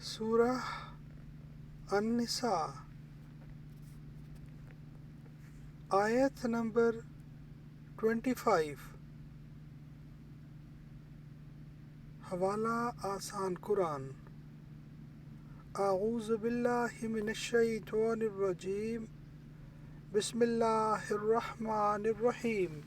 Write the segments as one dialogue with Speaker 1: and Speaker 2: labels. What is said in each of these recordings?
Speaker 1: سورہ النساء آیت نمبر 25۔ حوالہ آسان قرآن۔ اعوذ باللہ من الشیطان الرجیم، بسم اللہ الرحمن الرحیم۔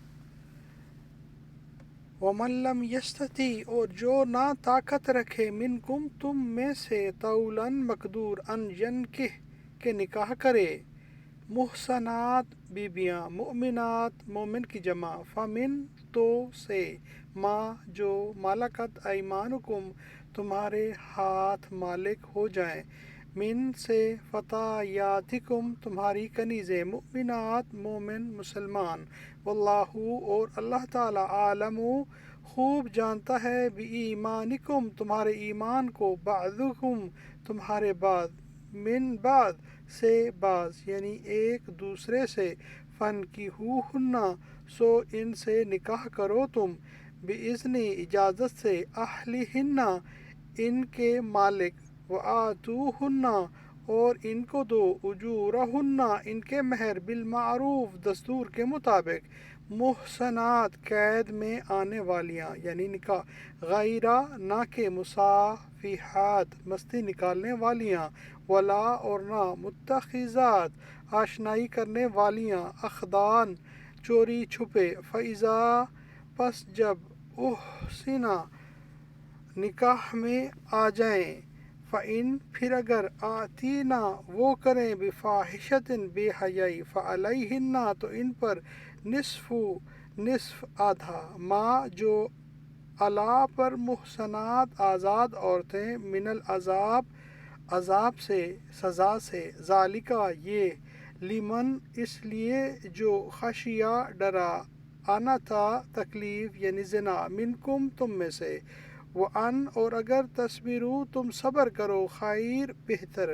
Speaker 1: وَمَن لَّمْ يَسْتَطِعْ، اور جو نہ طاقت رکھے، منکم تم میں سے، طولاً مقدور، ان ینکح کہ نکاح کرے، محصنات بیبیاں، مؤمنات مومن کی جمع، فمن تو سے، ما جو، ملکت ایمانکم تمہارے ہاتھ مالک ہو جائیں، من سے، فتایاتکم تمہاری کنیزیں، مؤمنات مومن مسلمان، واللہ اور اللہ تعالی عالم خوب جانتا ہے، بِایمانکم تمہارے ایمان کو، بعضکم تمہارے بعض، من بعض سے بعض یعنی ایک دوسرے سے، فانکحوہن سو ان سے نکاح کرو تم، بِاذن اجازت سے، اہلہن ان کے مالک، وآتوہن اور ان کو دو، اجورہن ان کے مہر، بالمعروف دستور کے مطابق، محصنات قید میں آنے والیاں یعنی نکاح، غیرہ نہ کہ، مصافحات مستی نکالنے والیاں، ولا اور نہ، متخذات آشنائی کرنے والیاں، اخدان چوری چھپے، فَإِذَا پس جب، احصنا نکاح میں آ جائیں، فَإِن پھر اگر، آتینا وہ کریں، بفاحشۃ بے حیائی، فعلیہن تو ان پر، نصف آدھا، ما جو، علی پر، محصنات آزاد عورتیں، من العذاب عذاب سے، سزا سے، ذالکہ یہ، لمن اس لیے جو، خشیہ ڈرا، عنتا تکلیف یعنی زنا، منکم تم میں سے، وَأَن اور اگر تصبروا تم صبر کرو، خیر بہتر،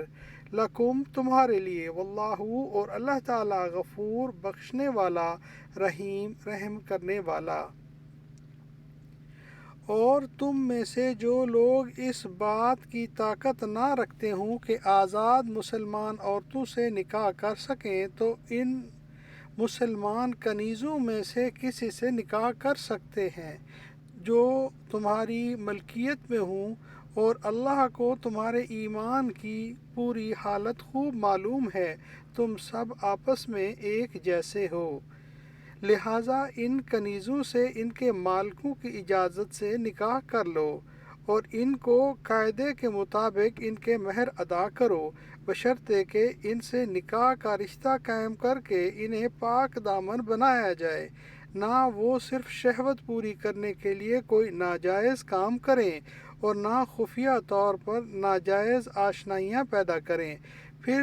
Speaker 1: لکم تمہارے لیے، واللہ اور اللہ تعالی، غفور بخشنے والا، رحیم رحم کرنے والا۔ اور تم میں سے جو لوگ اس بات کی طاقت نہ رکھتے ہوں کہ آزاد مسلمان عورتوں سے نکاح کر سکیں، تو ان مسلمان کنیزوں میں سے کسی سے نکاح کر سکتے ہیں جو تمہاری ملکیت میں ہوں، اور اللہ کو تمہارے ایمان کی پوری حالت خوب معلوم ہے، تم سب آپس میں ایک جیسے ہو، لہٰذا ان کنیزوں سے ان کے مالکوں کی اجازت سے نکاح کر لو، اور ان کو قاعدے کے مطابق ان کے مہر ادا کرو، بشرطے کہ ان سے نکاح کا رشتہ قائم کر کے انہیں پاک دامن بنایا جائے، نہ وہ صرف شہوت پوری کرنے کے لیے کوئی ناجائز کام کریں، اور نہ خفیہ طور پر ناجائز آشنائیاں پیدا کریں، پھر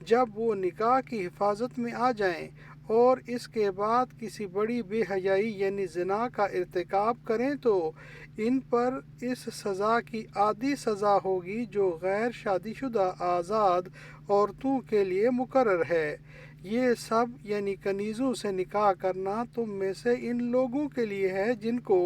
Speaker 1: جب وہ نکاح کی حفاظت میں آ جائیں، اور اس کے بعد کسی بڑی بے حیائی یعنی زنا کا ارتکاب کریں، تو ان پر اس سزا کی آدھی سزا ہوگی جو غیر شادی شدہ آزاد عورتوں کے لیے مقرر ہے۔ یہ سب یعنی کنیزوں سے نکاح کرنا تم میں سے ان لوگوں کے لیے ہے جن کو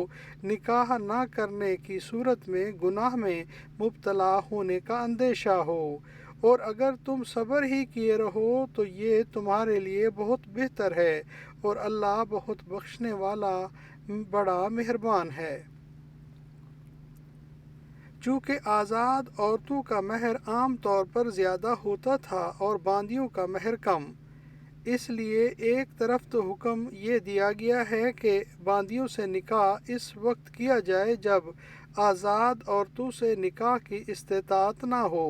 Speaker 1: نکاح نہ کرنے کی صورت میں گناہ میں مبتلا ہونے کا اندیشہ ہو، اور اگر تم صبر ہی کیے رہو تو یہ تمہارے لیے بہت بہتر ہے، اور اللہ بہت بخشنے والا بڑا مہربان ہے۔ چونکہ آزاد عورتوں کا مہر عام طور پر زیادہ ہوتا تھا اور باندیوں کا مہر کم، اس لیے ایک طرف تو حکم یہ دیا گیا ہے کہ باندیوں سے نکاح اس وقت کیا جائے جب آزاد عورتوں سے نکاح کی استطاعت نہ ہو،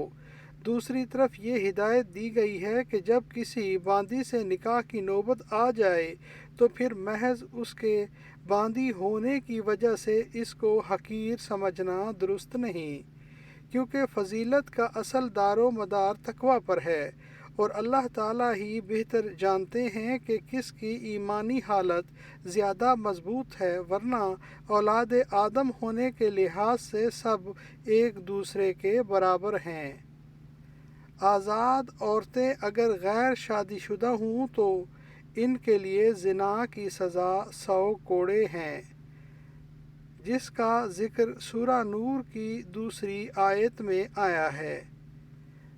Speaker 1: دوسری طرف یہ ہدایت دی گئی ہے کہ جب کسی باندی سے نکاح کی نوبت آ جائے تو پھر محض اس کے باندی ہونے کی وجہ سے اس کو حقیر سمجھنا درست نہیں، کیونکہ فضیلت کا اصل دار و مدار تقوی پر ہے، اور اللہ تعالیٰ ہی بہتر جانتے ہیں کہ کس کی ایمانی حالت زیادہ مضبوط ہے، ورنہ اولاد آدم ہونے کے لحاظ سے سب ایک دوسرے کے برابر ہیں۔ آزاد عورتیں اگر غیر شادی شدہ ہوں تو ان کے لیے زنا کی سزا 100 کوڑے ہیں، جس کا ذکر سورہ نور کی دوسری آیت میں آیا ہے۔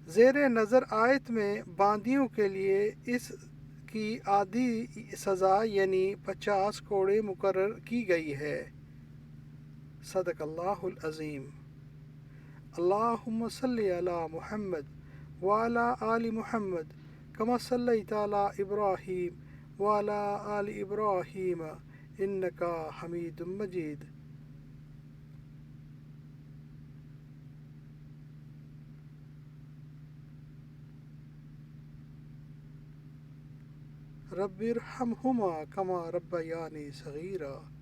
Speaker 1: زیر نظر آیت میں باندیوں کے لیے اس کی آدھی سزا یعنی 50 کوڑے مقرر کی گئی ہے۔ صدق اللہ العظیم۔ اللہم صلی علی محمد وعلی آل محمد کما صلیت علی ابراہیم وعلی آل ابراہیم انکا حمید مجید۔ رب ارحمہما کما ربیانی صغیرا۔